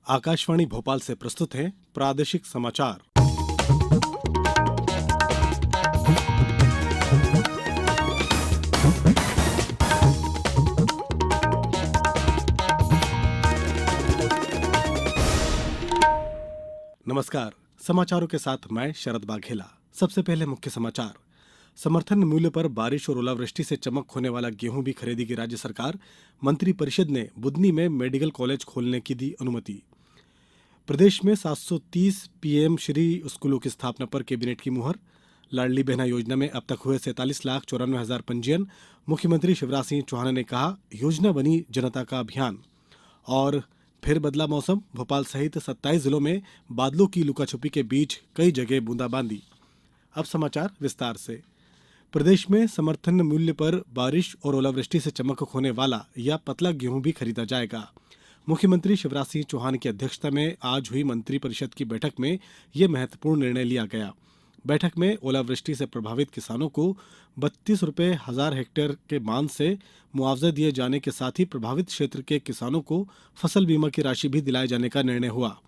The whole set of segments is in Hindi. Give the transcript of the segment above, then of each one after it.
आकाशवाणी भोपाल से प्रस्तुत है प्रादेशिक समाचार। नमस्कार, समाचारों के साथ मैं शरद बाघेला। सबसे पहले मुख्य समाचार। समर्थन मूल्य पर बारिश और ओलावृष्टि से चमक होने वाला गेहूं भी खरीदेगी राज्य सरकार। मंत्रिपरिषद ने बुधनी में मेडिकल कॉलेज खोलने की दी अनुमति। प्रदेश में 730 पीएम श्री स्कूलों की स्थापना पर कैबिनेट की मुहर। लाडली बहना योजना में अब तक हुए 47,94,000 पंजीयन। मुख्यमंत्री शिवराज सिंह चौहान ने कहा, योजना बनी जनता का अभियान। और फिर बदला मौसम, भोपाल सहित 27 जिलों में बादलों की लुकाछुपी के बीच कई जगह बूंदाबांदी। अब समाचार विस्तार से। प्रदेश में समर्थन मूल्य पर बारिश और ओलावृष्टि से चमक होने वाला या पतला गेहूं भी खरीदा जाएगा। मुख्यमंत्री शिवराज सिंह चौहान की अध्यक्षता में आज हुई मंत्रिपरिषद की बैठक में यह महत्वपूर्ण निर्णय लिया गया। बैठक में ओलावृष्टि से प्रभावित किसानों को 32 रुपये 1000 हेक्टेयर के मान से मुआवजा दिए जाने के साथ ही प्रभावित क्षेत्र के किसानों को फसल बीमा की राशि भी दिलाए जाने का निर्णय हुआ।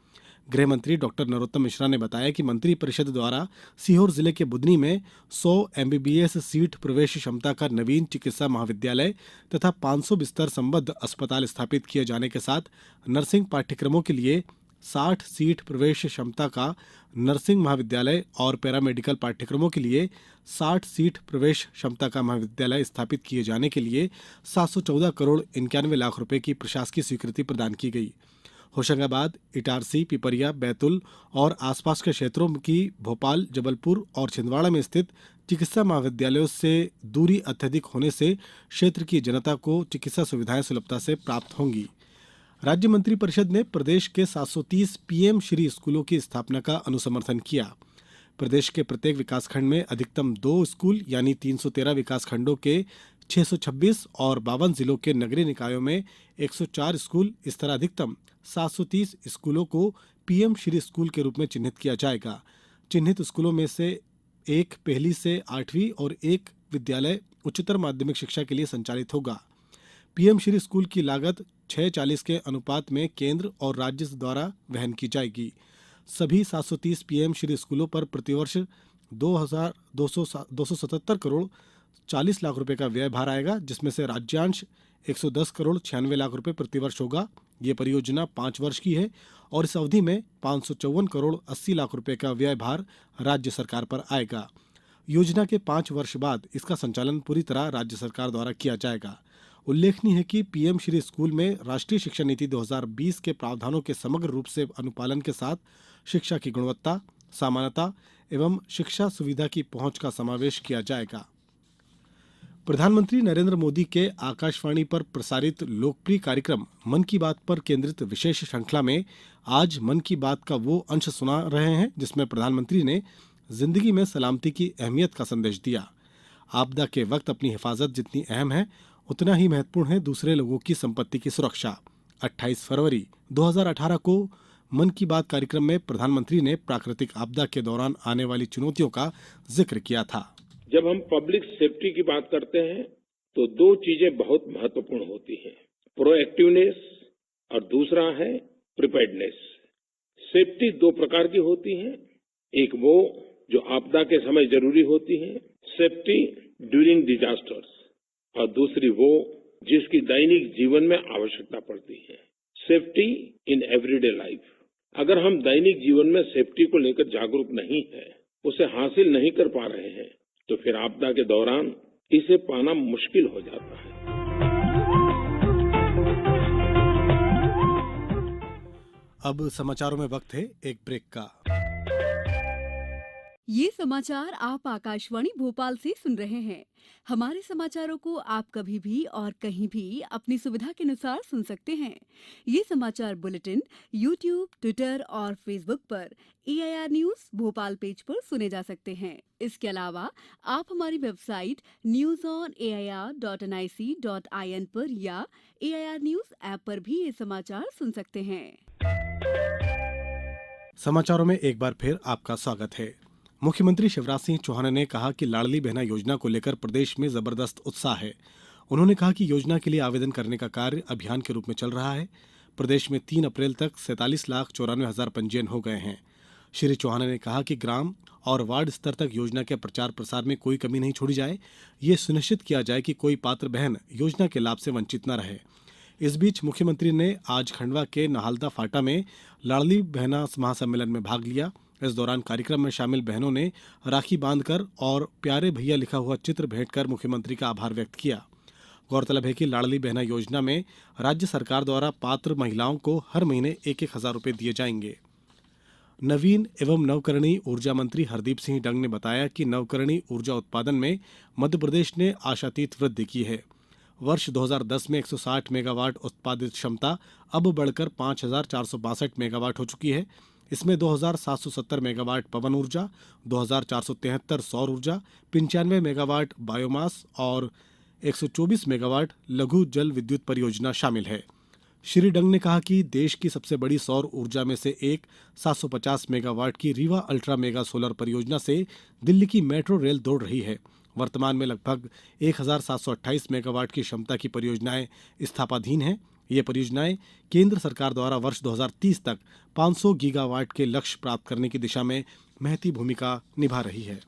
गृह मंत्री डॉक्टर नरोत्तम मिश्रा ने बताया कि मंत्रिपरिषद द्वारा सीहोर जिले के बुधनी में 100 एमबीबीएस सीट प्रवेश क्षमता का नवीन चिकित्सा महाविद्यालय तथा 500 बिस्तर संबद्ध अस्पताल स्थापित किए जाने के साथ नर्सिंग पाठ्यक्रमों के लिए 60 सीट प्रवेश क्षमता का नर्सिंग महाविद्यालय और पैरामेडिकल पाठ्यक्रमों के लिए 60 सीट प्रवेश क्षमता का महाविद्यालय स्थापित किए जाने के लिए 714 करोड़ 91 लाख रुपए की प्रशासकीय स्वीकृति प्रदान की गई। होशंगाबाद, इटारसी, पिपरिया, बैतूल और आसपास के क्षेत्रों की भोपाल, जबलपुर और छिंदवाड़ा में स्थित चिकित्सा महाविद्यालयों से दूरी अत्यधिक होने से क्षेत्र की जनता को चिकित्सा सुविधाएं सुलभता से प्राप्त होंगी। राज्य मंत्रिपरिषद ने प्रदेश के 730 पीएम श्री स्कूलों की स्थापना का अनुसमर्थन किया। प्रदेश के प्रत्येक विकासखंड में अधिकतम 2 स्कूल यानी 313 विकासखंडों के 626 और 52 जिलों के नगरीय निकायों में 104 स्कूल, इस तरह अधिकतम 730 स्कूलों को पीएम श्री स्कूल के रूप में चिन्हित किया जाएगा। चिन्हित स्कूलों में से एक पहली से 8वीं और एक विद्यालय उच्चतर माध्यमिक शिक्षा के लिए संचालित होगा। पीएम श्री स्कूल की लागत 6:40 के अनुपात में केंद्र और राज्य द्वारा वहन की जाएगी। सभी 730 पीएम श्री स्कूलों पर प्रतिवर्ष 2,277 करोड़ 40 लाख रुपए का व्यय भार आएगा, जिसमें से राज्यांश 110 करोड़ 96 लाख रुपए प्रतिवर्ष होगा। ये परियोजना 5 वर्ष की है और इस अवधि में 554 करोड़ 80 लाख रुपए का व्यय भार राज्य सरकार पर आएगा। योजना के 5 वर्ष बाद इसका संचालन पूरी तरह राज्य सरकार द्वारा किया जाएगा। उल्लेखनीय है कि पीएम श्री स्कूल में राष्ट्रीय शिक्षा नीति 2020 के प्रावधानों के समग्र रूप से अनुपालन के साथ शिक्षा की गुणवत्ता, समानता एवं शिक्षा सुविधा की पहुंच का समावेश किया जाएगा। प्रधानमंत्री नरेंद्र मोदी के आकाशवाणी पर प्रसारित लोकप्रिय कार्यक्रम मन की बात पर केंद्रित विशेष श्रृंखला में आज मन की बात का वो अंश सुना रहे हैं जिसमें प्रधानमंत्री ने जिंदगी में सलामती की अहमियत का संदेश दिया। आपदा के वक्त अपनी हिफाजत जितनी अहम है उतना ही महत्वपूर्ण है दूसरे लोगों की संपत्ति की सुरक्षा। 28 फरवरी 2018 को मन की बात कार्यक्रम में प्रधानमंत्री ने प्राकृतिक आपदा के दौरान आने वाली चुनौतियों का जिक्र किया था। जब हम पब्लिक सेफ्टी की बात करते हैं तो 2 चीजें बहुत महत्वपूर्ण होती हैं, प्रोएक्टिवनेस और दूसरा है प्रिपेयर्डनेस। सेफ्टी 2 प्रकार की होती है, एक वो जो आपदा के समय जरूरी होती है, सेफ्टी ड्यूरिंग डिजास्टर्स, और दूसरी वो जिसकी दैनिक जीवन में आवश्यकता पड़ती है, सेफ्टी इन एवरीडे लाइफ। अगर हम दैनिक जीवन में सेफ्टी को लेकर जागरूक नहीं है, उसे हासिल नहीं कर पा रहे हैं, तो फिर आपदा के दौरान इसे पाना मुश्किल हो जाता है। अब समाचारों में वक्त है एक ब्रेक का। ये समाचार आप आकाशवाणी भोपाल से सुन रहे हैं। हमारे समाचारों को आप कभी भी और कहीं भी अपनी सुविधा के अनुसार सुन सकते हैं। ये समाचार बुलेटिन YouTube, ट्विटर और फेसबुक पर AIR न्यूज भोपाल पेज पर सुने जा सकते हैं। इसके अलावा आप हमारी वेबसाइट newsonair.nic.in पर या AIR न्यूज ऐप पर भी ये समाचार सुन सकते हैं। समाचारों में एक बार फिर आपका स्वागत है। मुख्यमंत्री शिवराज सिंह चौहान ने कहा कि लाडली बहना योजना को लेकर प्रदेश में जबरदस्त उत्साह है। उन्होंने कहा कि योजना के लिए आवेदन करने का कार्य अभियान के रूप में चल रहा है। प्रदेश में 3 अप्रैल तक 47,94,000 पंजीयन हो गए हैं। श्री चौहान ने कहा कि ग्राम और वार्ड स्तर तक योजना के प्रचार प्रसार में कोई कमी नहीं छोड़ी जाए। ये सुनिश्चित किया जाए कि कोई पात्र बहन योजना के लाभ से वंचित न रहे। इस बीच मुख्यमंत्री ने आज खंडवा के नहालदा फाटा में लाडली बहना महासम्मेलन में भाग लिया। इस दौरान कार्यक्रम में शामिल बहनों ने राखी बांधकर और प्यारे भैया लिखा हुआ चित्र भेंट कर मुख्यमंत्री का आभार व्यक्त किया। गौरतलब है कि लाडली बहना योजना में राज्य सरकार द्वारा पात्र महिलाओं को हर महीने 1,000 रुपये दिए जाएंगे। नवीन एवं नवकरणीय ऊर्जा मंत्री हरदीप सिंह डंग ने बताया कि नवकरणीय ऊर्जा उत्पादन में मध्य प्रदेश ने आशातीत वृद्धि की है। वर्ष 2010 में 160 मेगावाट उत्पादित क्षमता अब बढ़कर 5,462 मेगावाट हो चुकी है। इसमें 2,770 मेगावाट पवन ऊर्जा, 2,473 सौर ऊर्जा, 95 मेगावाट बायोमास और 124 मेगावाट लघु जल विद्युत परियोजना शामिल है। श्री डंग ने कहा कि देश की सबसे बड़ी सौर ऊर्जा में से एक 750 मेगावाट की रीवा अल्ट्रा मेगा सोलर परियोजना से दिल्ली की मेट्रो रेल दौड़ रही है। वर्तमान में लगभग 1,728 मेगावाट की क्षमता की परियोजनाएं स्थापनाधीन हैं। ये परियोजनाएं केंद्र सरकार द्वारा वर्ष 2030 तक 500 गीगावाट के लक्ष्य प्राप्त करने की दिशा में महती भूमिका निभा रही है।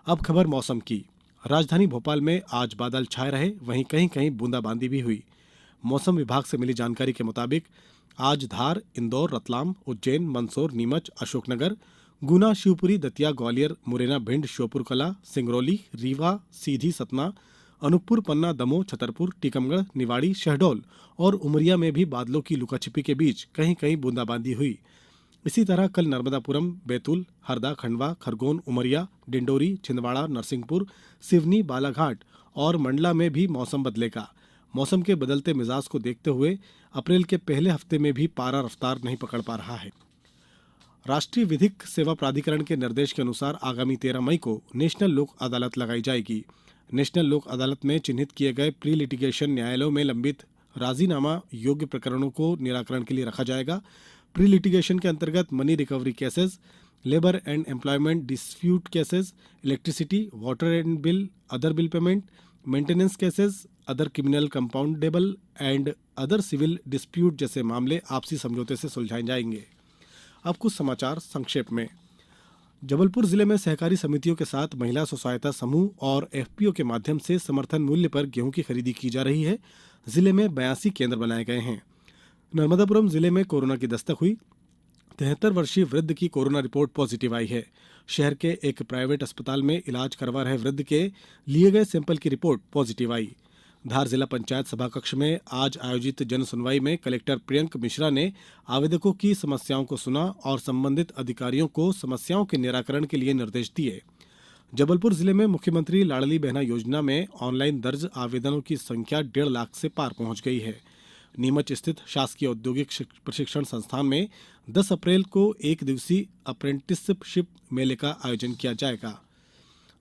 अब खबर मौसम की। राजधानी भोपाल में आज बादल छाए रहे, वहीं कहीं कहीं बूंदाबांदी भी हुई। मौसम विभाग से मिली जानकारी के मुताबिक आज धार, इंदौर, रतलाम, उज्जैन, मंदसौर, नीमच, अशोकनगर, गुना, शिवपुरी, दतिया, ग्वालियर, मुरैना, भिंड, श्योपुर कला, सिंगरौली, रीवा, सीधी, सतना, अनूपपुर, पन्ना, दमोह, छतरपुर, टीकमगढ़, निवाड़ी, शहडोल और उमरिया में भी बादलों की लुकाछिपी के बीच कहीं कहीं बूंदाबांदी हुई। इसी तरह कल नर्मदापुरम, बैतूल, हरदा, खंडवा, खरगोन, उमरिया, डिंडोरी, छिंदवाड़ा, नरसिंहपुर, सिवनी, बालाघाट और मंडला में भी मौसम बदलेगा। मौसम के बदलते मिजाज को देखते हुए अप्रैल के पहले हफ्ते में भी पारा रफ्तार नहीं पकड़ पा रहा है। राष्ट्रीय विधिक सेवा प्राधिकरण के निर्देश के अनुसार आगामी 13 मई को नेशनल लोक अदालत लगाई जाएगी। नेशनल लोक अदालत में चिन्हित किए गए प्री लिटिगेशन न्यायालयों में लंबित राजीनामा योग्य प्रकरणों को निराकरण के लिए रखा जाएगा। प्री लिटिगेशन के अंतर्गत money recovery cases, labour and employment dispute cases, electricity, water and bill, other bill payment, maintenance cases, other criminal compoundable and other civil dispute जैसे मामले आपसी समझौते से सुलझाए जाएंगे। अब कुछ समाचार संक्षेप में। जबलपुर जिले में सहकारी समितियों के साथ महिला स्व सहायता समूह और एफपीओ के माध्यम से समर्थन मूल्य पर गेहूं की खरीदी की जा रही है। जिले में 82 केंद्र बनाए गए हैं। नर्मदापुरम जिले में कोरोना की दस्तक हुई। 73 वर्षीय वृद्ध की कोरोना रिपोर्ट पॉजिटिव आई है। शहर के एक प्राइवेट अस्पताल में इलाज करवा रहे वृद्ध के लिए गए सैंपल की रिपोर्ट पॉजिटिव आई। धार जिला पंचायत सभा कक्ष में आज आयोजित जन सुनवाई में कलेक्टर प्रियंक मिश्रा ने आवेदकों की समस्याओं को सुना और संबंधित अधिकारियों को समस्याओं के निराकरण के लिए निर्देश दिए। जबलपुर जिले में मुख्यमंत्री लाडली बहना योजना में ऑनलाइन दर्ज आवेदनों की संख्या 1.5 लाख से पार पहुंच गई है। नीमच स्थित शासकीय औद्योगिक प्रशिक्षण संस्थान में 10 अप्रैल को एक दिवसीय अप्रेंटिसशिप मेले का आयोजन किया जाएगा।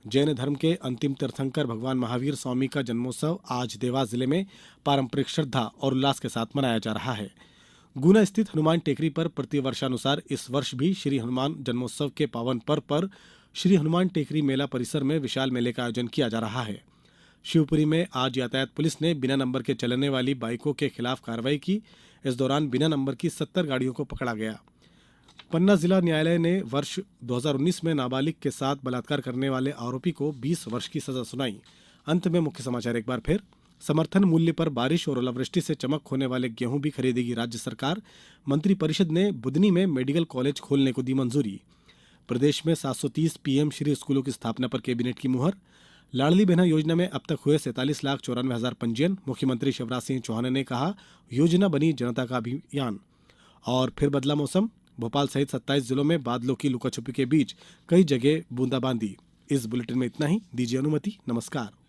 जैन धर्म के अंतिम तीर्थंकर भगवान महावीर स्वामी का जन्मोत्सव आज देवास जिले में पारंपरिक श्रद्धा और उल्लास के साथ मनाया जा रहा है। गुना स्थित हनुमान टेकरी पर प्रतिवर्षानुसार इस वर्ष भी श्री हनुमान जन्मोत्सव के पावन पर्व पर श्री हनुमान टेकरी मेला परिसर में विशाल मेले का आयोजन किया जा रहा है। शिवपुरी में आज यातायात पुलिस ने बिना नंबर के चलने वाली बाइकों के खिलाफ कार्रवाई की। इस दौरान बिना नंबर की 70 गाड़ियों को पकड़ा गया। पन्ना जिला न्यायालय ने वर्ष 2019 में नाबालिग के साथ बलात्कार करने वाले आरोपी को 20 वर्ष की सजा सुनाई। अंत में मुख्य समाचार एक बार फिर। समर्थन मूल्य पर बारिश और ओलावृष्टि से चमक होने वाले गेहूं भी खरीदेगी राज्य सरकार। मंत्रिपरिषद ने बुधनी में मेडिकल कॉलेज खोलने को दी मंजूरी। प्रदेश में 730 पीएम श्री स्कूलों की स्थापना पर कैबिनेट की मुहर। लाडली बहना योजना में अब तक हुए 47,94,000 पंजीयन। मुख्यमंत्री शिवराज सिंह चौहान ने कहा योजना बनी जनता का अभियान। और फिर बदला मौसम। भोपाल सहित 27 जिलों में बादलों की लुकाछुपी के बीच कई जगह बूंदाबांदी। इस बुलेटिन में इतना ही। दीजिए अनुमति। नमस्कार।